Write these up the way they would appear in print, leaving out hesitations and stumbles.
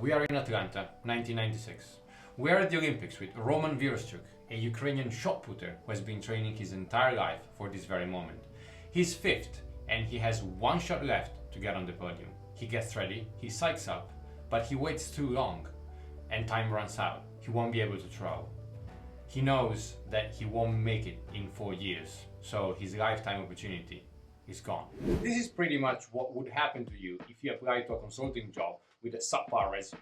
We are in Atlanta, 1996. We are at the Olympics with Roman Viroschuk, a Ukrainian shot putter who has been training his entire life for this very moment. He's fifth and he has one shot left to get on the podium. He gets ready, he psychs up, but he waits too long and time runs out. He won't be able to throw. He knows that he won't make it in 4 years, so his lifetime opportunity is gone. This is pretty much what would happen to you if you apply to a consulting job with a subpar resume.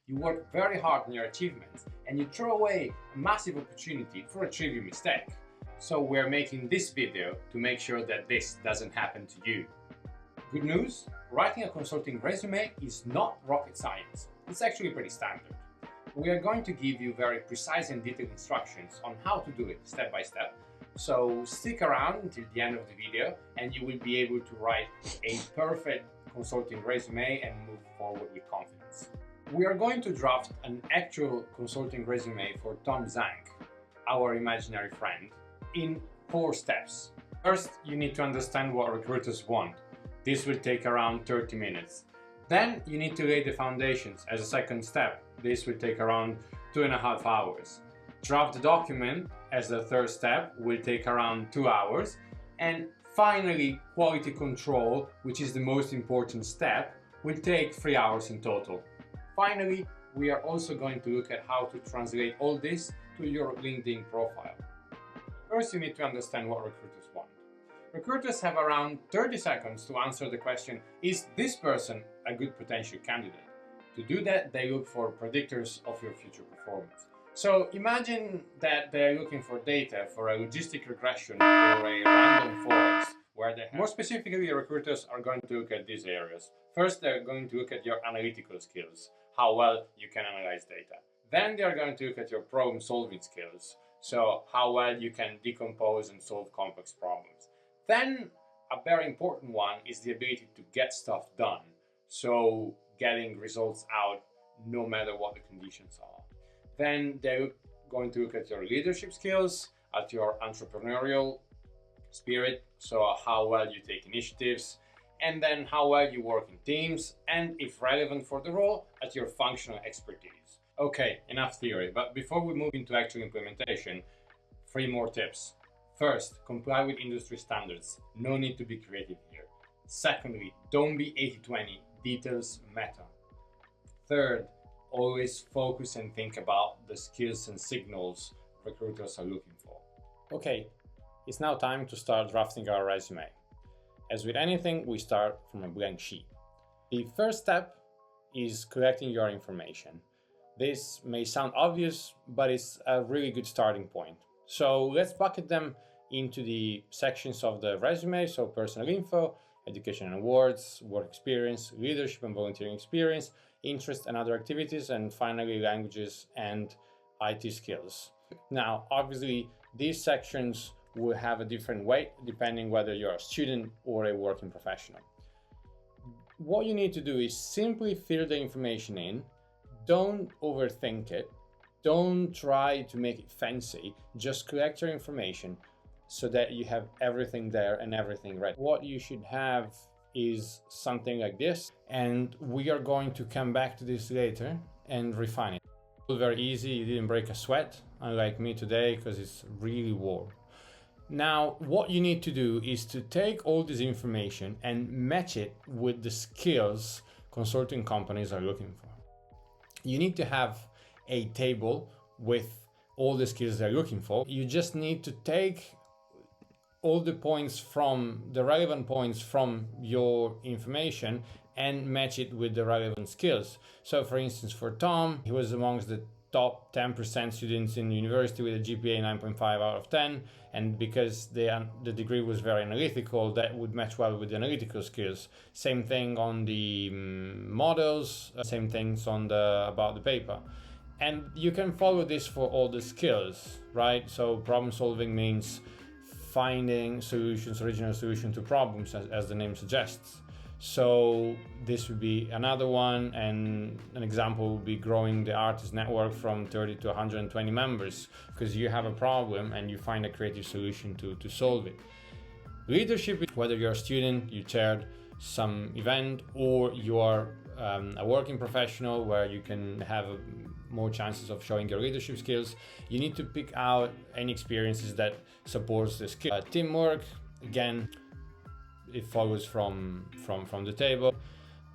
You work very hard on your achievements and you throw away a massive opportunity for a trivial mistake. So we're making this video to make sure that this doesn't happen to you. Good news, writing a consulting resume is not rocket science. It's actually pretty standard. We are going to give you very precise and detailed instructions on how to do it step by step. So stick around until the end of the video and you will be able to write a perfect consulting resume and move forward with confidence. We are going to draft an actual consulting resume for Tom Zank, our imaginary friend, in 4 steps. First, you need to understand what recruiters want. This will take around 30 minutes. Then you need to lay the foundations as a second step. This will take around 2.5 hours. Draft the document as the third step will take around 2 hours. And finally, quality control, which is the most important step, will take 3 hours in total. Finally, we are also going to look at how to translate all this to your LinkedIn profile. First, you need to understand what recruiters want. Recruiters have around 30 seconds to answer the question, is this person a good potential candidate? To do that, they look for predictors of your future performance. So imagine that they're looking for data for a logistic regression or a random forest, where more specifically, recruiters are going to look at these areas. First, they're going to look at your analytical skills, how well you can analyze data. Then they are going to look at your problem-solving skills, so how well you can decompose and solve complex problems. Then, a very important one is the ability to get stuff done, so getting results out no matter what the conditions are. Then they're going to look at your leadership skills, at your entrepreneurial spirit, so how well you take initiatives, and then how well you work in teams, and if relevant for the role, at your functional expertise. Okay, enough theory, but before we move into actual implementation, 3 more tips. First, comply with industry standards. No need to be creative here. Secondly, don't be 80-20, details matter. Third, always focus and think about the skills and signals recruiters are looking for. Okay, it's now time to start drafting our resume. As with anything, we start from a blank sheet. The first step is collecting your information. This may sound obvious, but it's a really good starting point. So let's bucket them into the sections of the resume, so personal info, education and awards, work experience, leadership and volunteering experience, interests and other activities, and finally languages and IT skills. Now, obviously, these sections will have a different weight depending whether you're a student or a working professional. What you need to do is simply fill the information in. Don't overthink it. Don't try to make it fancy. Just collect your information so that you have everything there and everything ready. What you should have is something like this, and we are going to come back to this later and refine it. Very easy, you didn't break a sweat, unlike me today, because it's really warm. Now, what you need to do is to take all this information and match it with the skills consulting companies are looking for. You need to have a table with all the skills they're looking for. You just need to take all the points from the relevant points from your information and match it with the relevant skills. So for instance, for Tom, he was amongst the top 10% students in university with a GPA 9.5 out of 10, and because the degree was very analytical, that would match well with the analytical skills. Same thing on the models, same things on about the paper. And you can follow this for all the skills, right? So problem solving means finding solutions, original solution to problems, as the name suggests. So this would be another one, and an example would be growing the artist network from 30 to 120 members, because you have a problem and you find a creative solution to solve it. Leadership, whether you're a student, you chaired some event, or you are a working professional where you can have more chances of showing your leadership skills, you need to pick out any experiences that supports the skill. Teamwork, again, it follows from the table.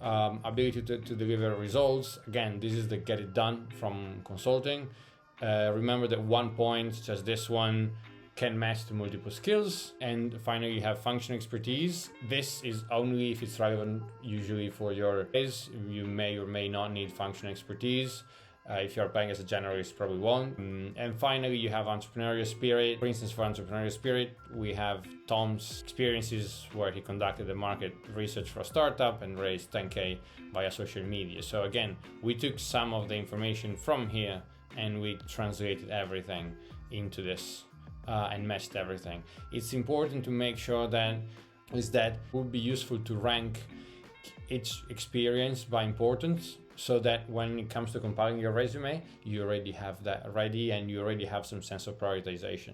Ability to deliver results, again, this is the get it done from consulting. Remember that one point, just this one, can match to multiple skills. And finally, you have function expertise. This is only if it's relevant, usually for your case. You may or may not need function expertise. If you're applying as a generalist, probably won't. And finally, you have entrepreneurial spirit. For instance, for entrepreneurial spirit, we have Tom's experiences where he conducted the market research for a startup and raised 10K via social media. So again, we took some of the information from here and we translated everything into this and matched everything. It's important to make sure that it would be useful to rank each experience by importance, so that when it comes to compiling your resume, you already have that ready and you already have some sense of prioritization.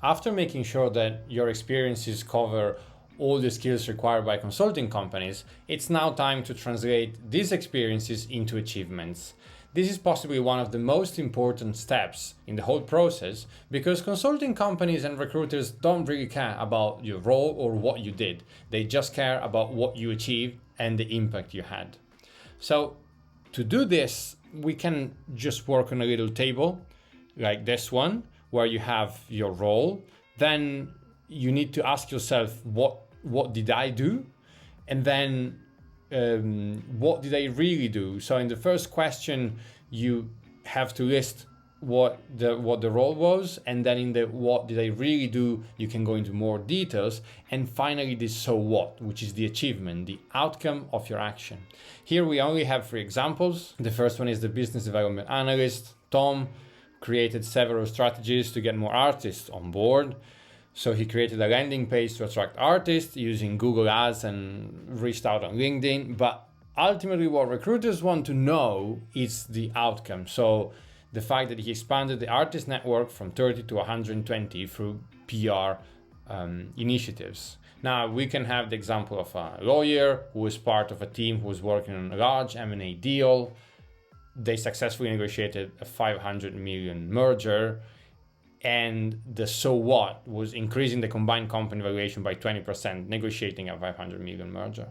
After making sure that your experiences cover all the skills required by consulting companies, it's now time to translate these experiences into achievements. This is possibly one of the most important steps in the whole process, because consulting companies and recruiters don't really care about your role or what you did. They just care about what you achieved and the impact you had. So to do this, we can just work on a little table like this one, where you have your role. Then you need to ask yourself, what did I do? And then what did I really do? So in the first question, you have to list what the role was, and then in the what did I really do, you can go into more details. And finally, this so what, which is the achievement, the outcome of your action. Here we only have 3 examples. The first one is the business development analyst. Tom created several strategies to get more artists on board. So he created a landing page to attract artists using Google Ads and reached out on LinkedIn. But ultimately, what recruiters want to know is the outcome. So the fact that he expanded the artist network from 30 to 120 through PR initiatives. Now, we can have the example of a lawyer who was part of a team who was working on a large M&A deal. They successfully negotiated a 500 million merger, and the so what was increasing the combined company valuation by 20%, negotiating a 500 million merger.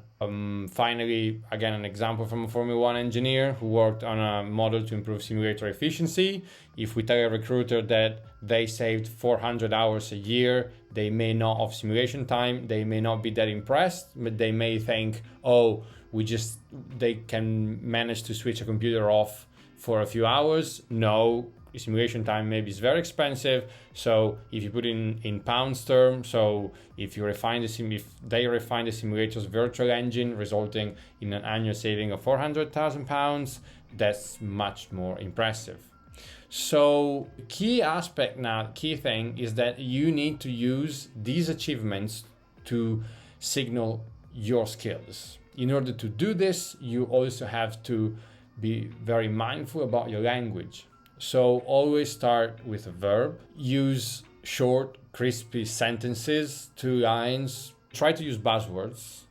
Finally, again, an example from a Formula 1 engineer who worked on a model to improve simulator efficiency. If we tell a recruiter that they saved 400 hours a year, they may not have simulation time, they may not be that impressed, but they may think, oh, they can manage to switch a computer off for a few hours. No, simulation time maybe is very expensive. So if you put in pounds term, so if they refine the simulator's virtual engine, resulting in an annual saving of 400,000 pounds, that's much more impressive. So key thing is that you need to use these achievements to signal your skills. In order to do this, you also have to be very mindful about your language. So always start with a verb. Use short, crispy sentences, 2 lines. Try to use buzzwords.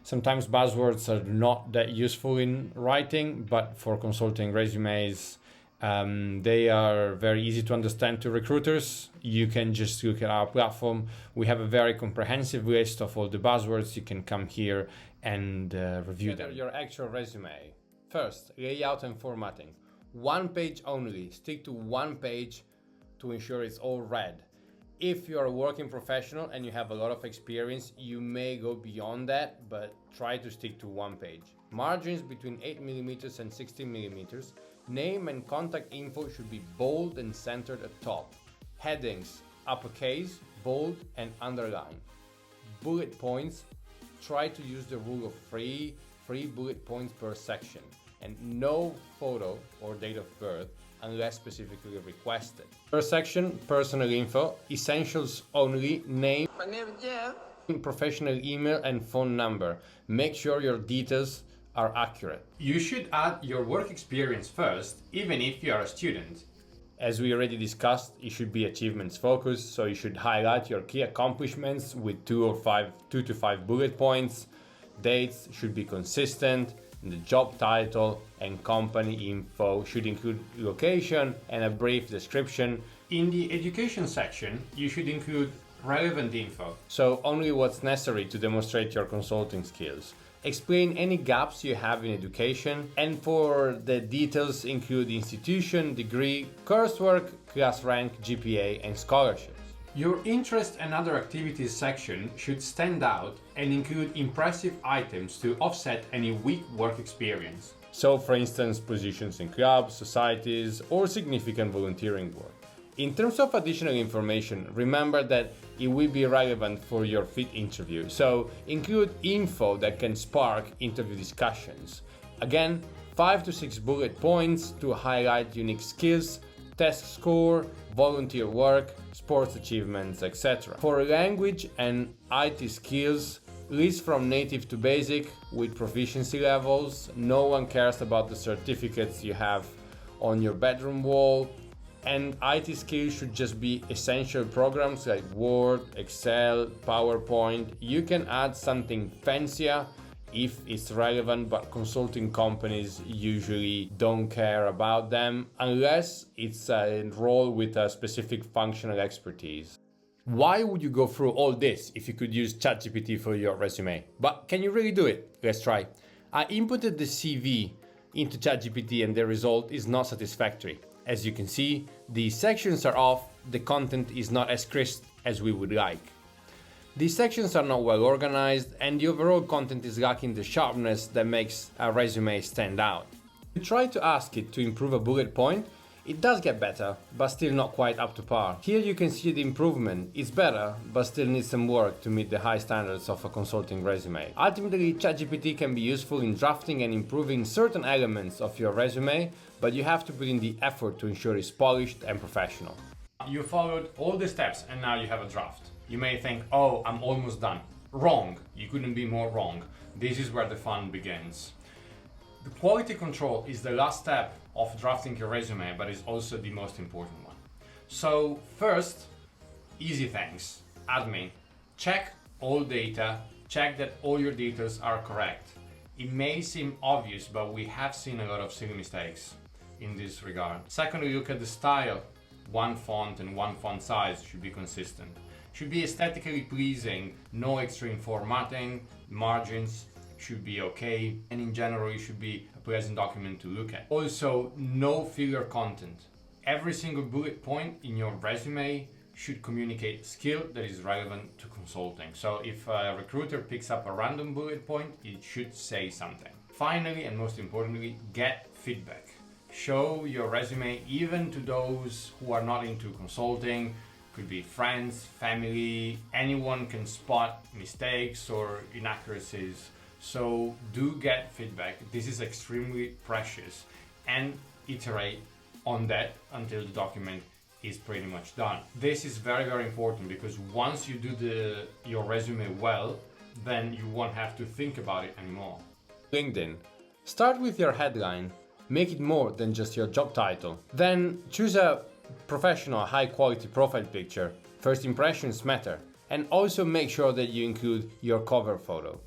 Sometimes buzzwords are not that useful in writing, but for consulting resumes, they are very easy to understand to recruiters. You can just look at our platform. We have a very comprehensive list of all the buzzwords. You can come here and review them. Your actual resume. First, layout and formatting. 1 page only. Stick to 1 page to ensure it's all read. If you're a working professional and you have a lot of experience, you may go beyond that, but try to stick to 1 page. Margins between 8mm and 16mm. Name and contact info should be bold and centered at top. Headings, uppercase, bold and underline. Bullet points, try to use the rule of 3 bullet points per section. And no photo or date of birth unless specifically requested. First section, personal info, essentials only, name, my name is Jeff, professional email and phone number. Make sure your details are accurate. You should add your work experience first, even if you are a student. As we already discussed, it should be achievements focused, so you should highlight your key accomplishments with 2 to 5 bullet points. Dates should be consistent. The job title and company info should include location and a brief description. In the education section, you should include relevant info, so only what's necessary to demonstrate your consulting skills. Explain any gaps you have in education, and for the details include institution, degree, coursework, class rank, GPA, and scholarships. Your interest and other activities section should stand out and include impressive items to offset any weak work experience. So, for instance, positions in clubs, societies, or significant volunteering work. In terms of additional information, remember that it will be relevant for your fit interview, so include info that can spark interview discussions. Again, 5 to 6 bullet points to highlight unique skills, test score, volunteer work, sports achievements, etc. For language and IT skills, list from native to basic with proficiency levels. No one cares about the certificates you have on your bedroom wall. And IT skills should just be essential programs like Word, Excel, PowerPoint. You can add something fancier if it's relevant, but consulting companies usually don't care about them unless it's a role with a specific functional expertise. Why would you go through all this if you could use ChatGPT for your resume? But can you really do it? Let's try. I inputted the CV into ChatGPT and the result is not satisfactory. As you can see, the sections are off, the content is not as crisp as we would like. These sections are not well organized and the overall content is lacking the sharpness that makes a resume stand out. You try to ask it to improve a bullet point, it does get better, but still not quite up to par. Here you can see the improvement. It's better, but still needs some work to meet the high standards of a consulting resume. Ultimately, ChatGPT can be useful in drafting and improving certain elements of your resume, but you have to put in the effort to ensure it's polished and professional. You followed all the steps and now you have a draft. You may think, oh, I'm almost done. Wrong. You couldn't be more wrong. This is where the fun begins. The quality control is the last step of drafting your resume, but is also the most important one. So first, easy things. Admin. Check all data. Check that all your details are correct. It may seem obvious, but we have seen a lot of silly mistakes in this regard. Secondly, look at the style. One font and one font size should be consistent. Should be aesthetically pleasing, no extreme formatting, margins should be okay, and in general it should be a pleasant document to look at. Also, no filler content. Every single bullet point in your resume should communicate skill that is relevant to consulting. So if a recruiter picks up a random bullet point, it should say something. Finally, and most importantly, get feedback. Show your resume even to those who are not into consulting. Could be friends, family, anyone can spot mistakes or inaccuracies. So do get feedback. This is extremely precious, and iterate on that until the document is pretty much done. This is very, very important because once you do your resume well, then you won't have to think about it anymore. LinkedIn. Start with your headline. Make it more than just your job title. Then choose a professional, high-quality profile picture. First impressions matter. And also make sure that you include your cover photo.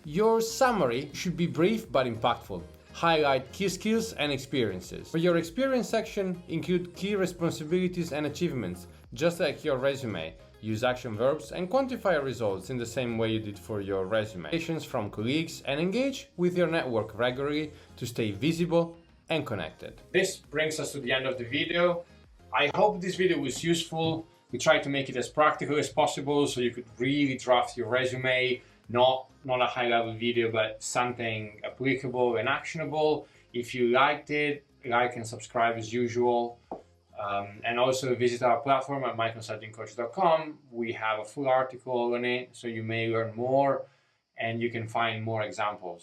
Your summary should be brief but impactful. Highlight key skills and experiences. For your experience section, include key responsibilities and achievements, just like your resume. Use action verbs and quantify results in the same way you did for your resume. From colleagues and engage with your network regularly to stay visible and connected. This brings us to the end of the video. I hope this video was useful. We tried to make it as practical as possible so you could really draft your resume. Not a high-level video, but something applicable and actionable. If you liked it, like and subscribe as usual. And also visit our platform at myconsultingcoach.com. We have a full article on it, so you may learn more and you can find more examples.